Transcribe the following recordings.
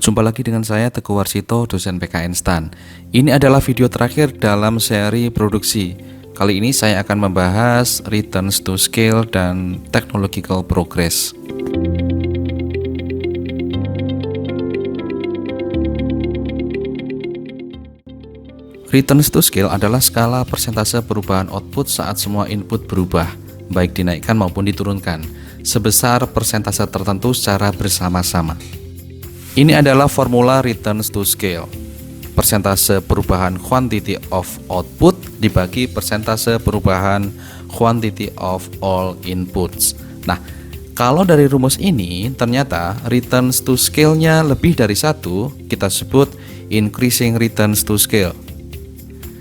Jumpa lagi dengan saya Teguh Warsito, dosen PKN STAN. Ini adalah video terakhir dalam seri produksi. Kali ini saya akan membahas returns to scale dan technological progress. Returns to scale adalah skala persentase perubahan output saat semua input berubah, baik dinaikkan maupun diturunkan, sebesar persentase tertentu secara bersama-sama. Ini adalah formula returns to scale. Persentase perubahan quantity of output dibagi persentase perubahan quantity of all inputs. Nah, kalau dari rumus ini ternyata returns to scale-nya lebih dari satu, kita sebut increasing returns to scale.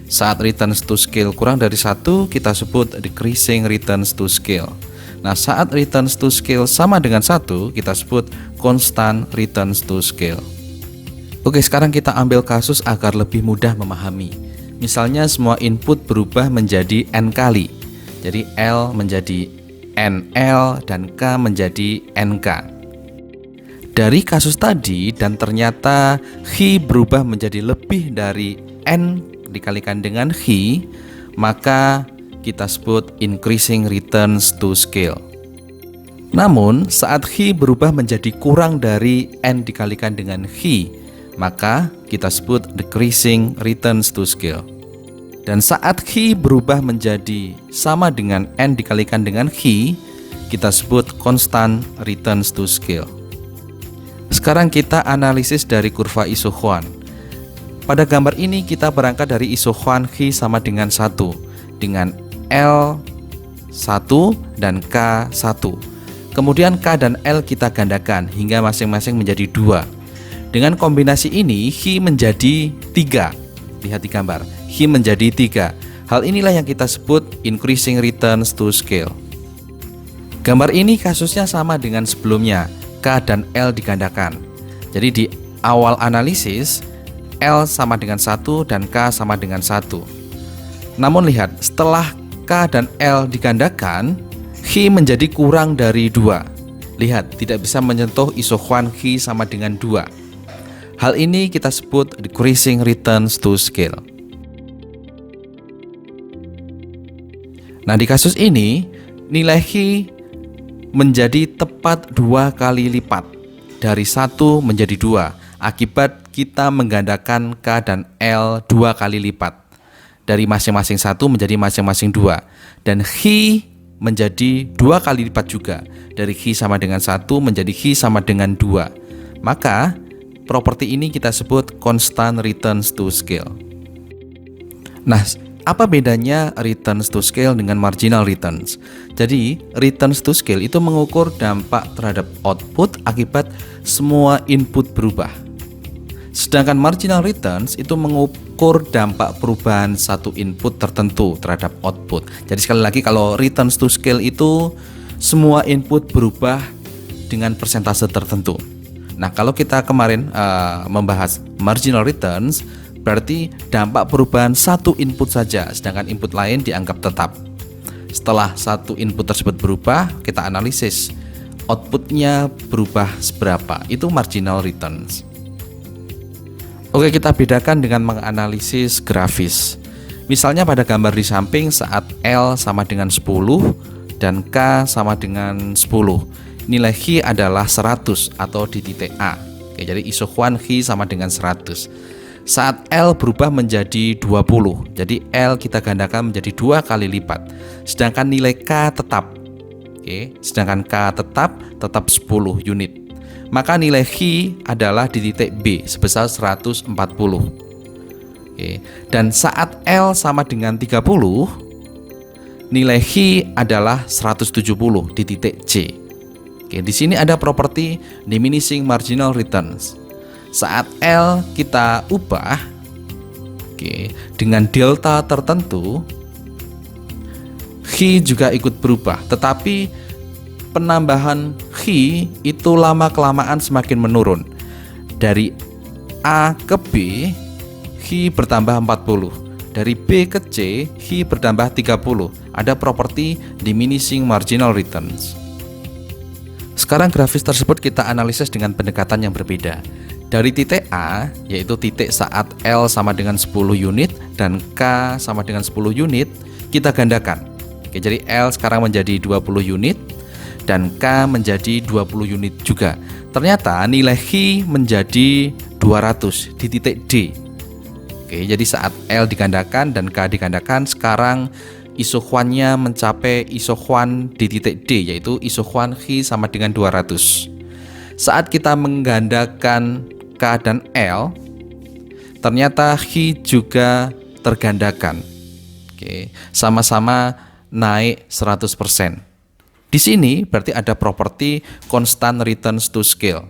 Saat returns to scale kurang dari satu, kita sebut decreasing returns to scale. Nah, saat returns to scale sama dengan satu, kita sebut constant returns to scale. Oke, sekarang kita ambil kasus agar lebih mudah memahami. Misalnya semua input berubah menjadi N kali. Jadi L menjadi NL dan K menjadi NK. Dari kasus tadi dan ternyata H berubah menjadi lebih dari N dikalikan dengan H, maka kita sebut increasing returns to scale. Namun saat H berubah menjadi kurang dari N dikalikan dengan H, maka kita sebut decreasing returns to scale. Dan saat H berubah menjadi sama dengan N dikalikan dengan H, kita sebut constant returns to scale. Sekarang kita analisis dari kurva isoquant. Pada gambar ini kita berangkat dari isoquant H sama dengan 1 dengan L1 dan K1. Kemudian K dan L kita gandakan hingga masing-masing menjadi 2. Dengan kombinasi ini H menjadi 3. Lihat di gambar, H menjadi 3. Hal inilah yang kita sebut increasing returns to scale. Gambar ini kasusnya sama dengan sebelumnya, K dan L digandakan. Jadi di awal analisis L sama dengan 1 dan K sama dengan 1. Namun lihat, setelah K dan L digandakan, H menjadi kurang dari 2. Lihat, tidak bisa menyentuh isoquant H sama dengan 2. Hal ini kita sebut decreasing returns to scale. Nah, di kasus ini, nilai H menjadi tepat 2 kali lipat. Dari 1 menjadi 2, akibat kita menggandakan K dan L 2 kali lipat. Dari masing-masing 1 menjadi masing-masing 2. Dan H menjadi 2 kali lipat juga. Dari H sama dengan 1 menjadi H sama dengan 2. Maka properti ini kita sebut constant returns to scale. Nah, apa bedanya returns to scale dengan marginal returns? Jadi returns to scale itu mengukur dampak terhadap output akibat semua input berubah. Sedangkan marginal returns itu mengukur dampak perubahan satu input tertentu terhadap output. Jadi sekali lagi, kalau returns to scale itu semua input berubah dengan persentase tertentu. Nah, kalau kita kemarin membahas marginal returns, berarti dampak perubahan satu input saja, sedangkan input lain dianggap tetap. Setelah satu input tersebut berubah, kita analisis outputnya berubah seberapa, itu marginal returns. Oke, kita bedakan dengan menganalisis grafis. Misalnya pada gambar di samping saat L sama dengan 10 dan K sama dengan 10, nilai H adalah 100 atau di titik A. Oke, jadi isoquant H sama dengan 100. Saat L berubah menjadi 20, jadi L kita gandakan menjadi 2 kali lipat. Sedangkan nilai K tetap. Oke, sedangkan K tetap 10 unit. Maka nilai H adalah di titik B sebesar 140. Oke. Dan saat L sama dengan 30, nilai H adalah 170 di titik C. Oke, di sini ada properti diminishing marginal returns. Saat L kita ubah, oke, dengan delta tertentu, H juga ikut berubah, tetapi penambahan H itu lama-kelamaan semakin menurun. Dari A ke B, H bertambah 40. Dari B ke C, H bertambah 30. Ada properti diminishing marginal returns. Sekarang grafis tersebut kita analisis dengan pendekatan yang berbeda. Dari titik A, yaitu titik saat L sama dengan 10 unit dan K sama dengan 10 unit, kita gandakan. Oke, jadi L sekarang menjadi 20 unit dan K menjadi 20 unit juga. Ternyata nilai Khi menjadi 200 di titik D. Oke, jadi saat L digandakan dan K digandakan, sekarang isohuannya mencapai isohuan di titik D, yaitu isohuan Khi sama dengan 200. Saat kita menggandakan K dan L, ternyata Khi juga tergandakan. Oke, sama-sama naik 100%. Di sini berarti ada properti constant returns to scale.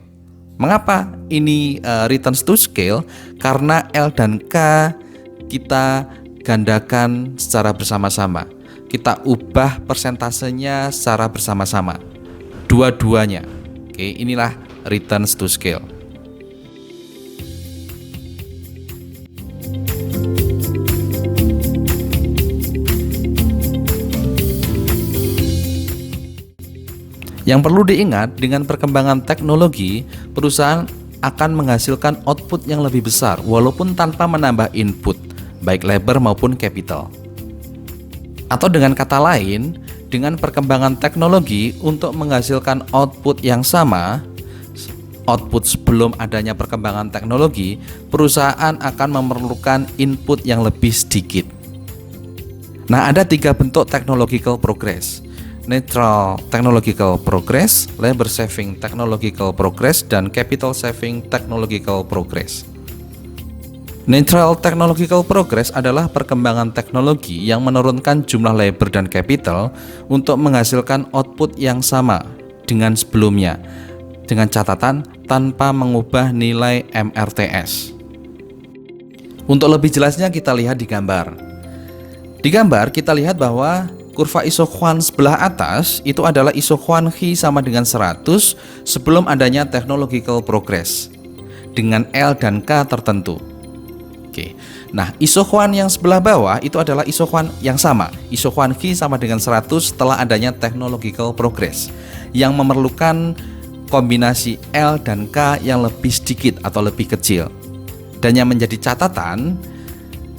Mengapa ini returns to scale? Karena L dan K kita gandakan secara bersama-sama. Kita ubah persentasenya secara bersama-sama. Dua-duanya. Oke, inilah returns to scale. Yang perlu diingat, dengan perkembangan teknologi, perusahaan akan menghasilkan output yang lebih besar walaupun tanpa menambah input, baik labor maupun capital. Atau dengan kata lain, dengan perkembangan teknologi untuk menghasilkan output yang sama, output sebelum adanya perkembangan teknologi, perusahaan akan memerlukan input yang lebih sedikit. Nah, ada 3 bentuk technological progress: Neutral Technological Progress, Labor Saving Technological Progress, dan Capital Saving Technological Progress. Neutral Technological Progress adalah perkembangan teknologi yang menurunkan jumlah labor dan capital untuk menghasilkan output yang sama dengan sebelumnya, dengan catatan tanpa mengubah nilai MRTS. Untuk lebih jelasnya kita lihat di gambar. Di gambar kita lihat bahwa kurva isohuan sebelah atas itu adalah isohuan Khi sama dengan 100 sebelum adanya technological progress dengan L dan K tertentu. Oke. Nah, isohuan yang sebelah bawah itu adalah isohuan yang sama, isohuan Khi sama dengan 100 setelah adanya technological progress yang memerlukan kombinasi L dan K yang lebih sedikit atau lebih kecil. Dan yang menjadi catatan,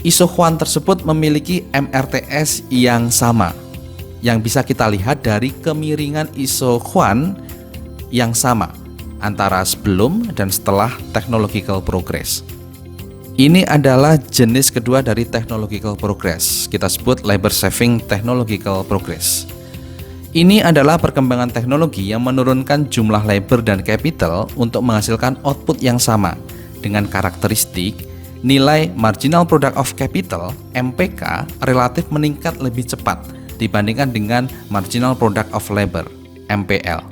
isohuan tersebut memiliki MRTS yang sama, yang bisa kita lihat dari kemiringan isohuan yang sama antara sebelum dan setelah technological progress. Ini adalah jenis kedua dari technological progress. Kita sebut labor saving technological progress. Ini adalah perkembangan teknologi yang menurunkan jumlah labor dan capital untuk menghasilkan output yang sama dengan karakteristik nilai marginal product of capital (MPK) relatif meningkat lebih cepat dibandingkan dengan marginal product of labor (MPL).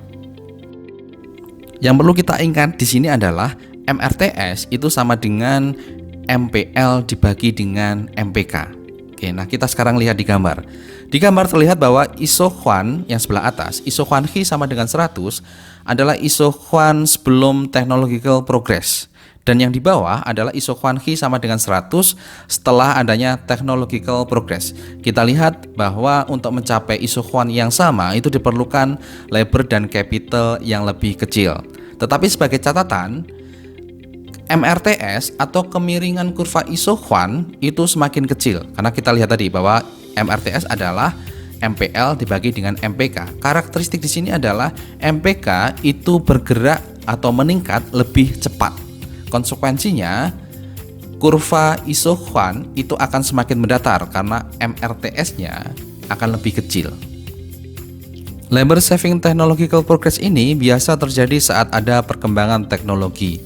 Yang perlu kita ingat di sini adalah MRTS itu sama dengan MPL dibagi dengan MPK. Oke, nah kita sekarang lihat di gambar. Di gambar terlihat bahwa isohuan yang sebelah atas, isohuan Khi sama dengan 100 adalah isohuan sebelum technological progress. Dan yang di bawah adalah isohuan Khi sama dengan 100 setelah adanya technological progress. Kita lihat bahwa untuk mencapai isohuan yang sama itu diperlukan labor dan capital yang lebih kecil. Tetapi sebagai catatan, MRTS atau kemiringan kurva isohuan itu semakin kecil. Karena kita lihat tadi bahwa MRTS adalah MPL dibagi dengan MPK. Karakteristik di sini adalah MPK itu bergerak atau meningkat lebih cepat. Konsekuensinya, kurva isohuan itu akan semakin mendatar karena MRTS-nya akan lebih kecil. Labor saving technological progress ini biasa terjadi saat ada perkembangan teknologi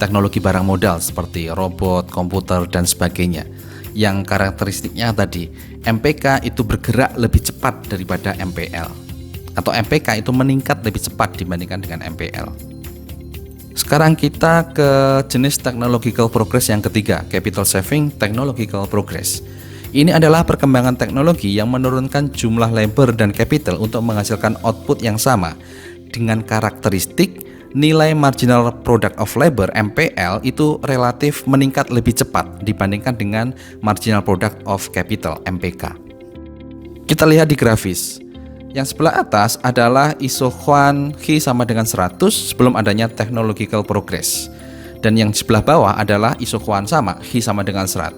barang modal seperti robot, komputer, dan sebagainya. Yang karakteristiknya tadi, MPK itu bergerak lebih cepat daripada MPL, atau MPK itu meningkat lebih cepat dibandingkan dengan MPL. Sekarang kita ke jenis technological progress yang ketiga, capital saving technological progress. Ini adalah perkembangan teknologi yang menurunkan jumlah labor dan capital untuk menghasilkan output yang sama dengan karakteristik nilai marginal product of labor MPL itu relatif meningkat lebih cepat dibandingkan dengan marginal product of capital MPK. Kita lihat di grafis. Yang sebelah atas adalah isohuan Khi sama dengan 100 sebelum adanya technological progress. Dan yang sebelah bawah adalah isokuan sama, Hi sama dengan 100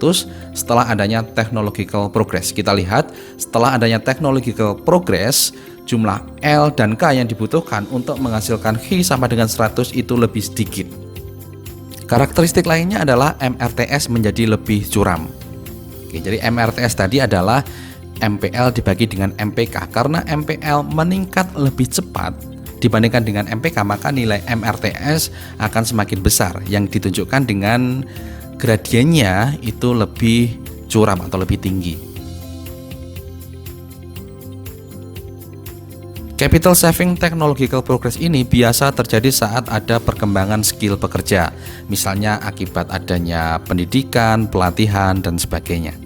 setelah adanya technological progress. Kita lihat setelah adanya technological progress, jumlah L dan K yang dibutuhkan untuk menghasilkan Hi sama dengan 100 itu lebih sedikit. Karakteristik lainnya adalah MRTS menjadi lebih curam. Oke, jadi MRTS tadi adalah MPL dibagi dengan MPK. Karena MPL meningkat lebih cepat dibandingkan dengan MPK, maka nilai MRTS akan semakin besar, yang ditunjukkan dengan gradiennya itu lebih curam atau lebih tinggi. Capital saving technological progress ini biasa terjadi saat ada perkembangan skill pekerja, misalnya akibat adanya pendidikan, pelatihan, dan sebagainya.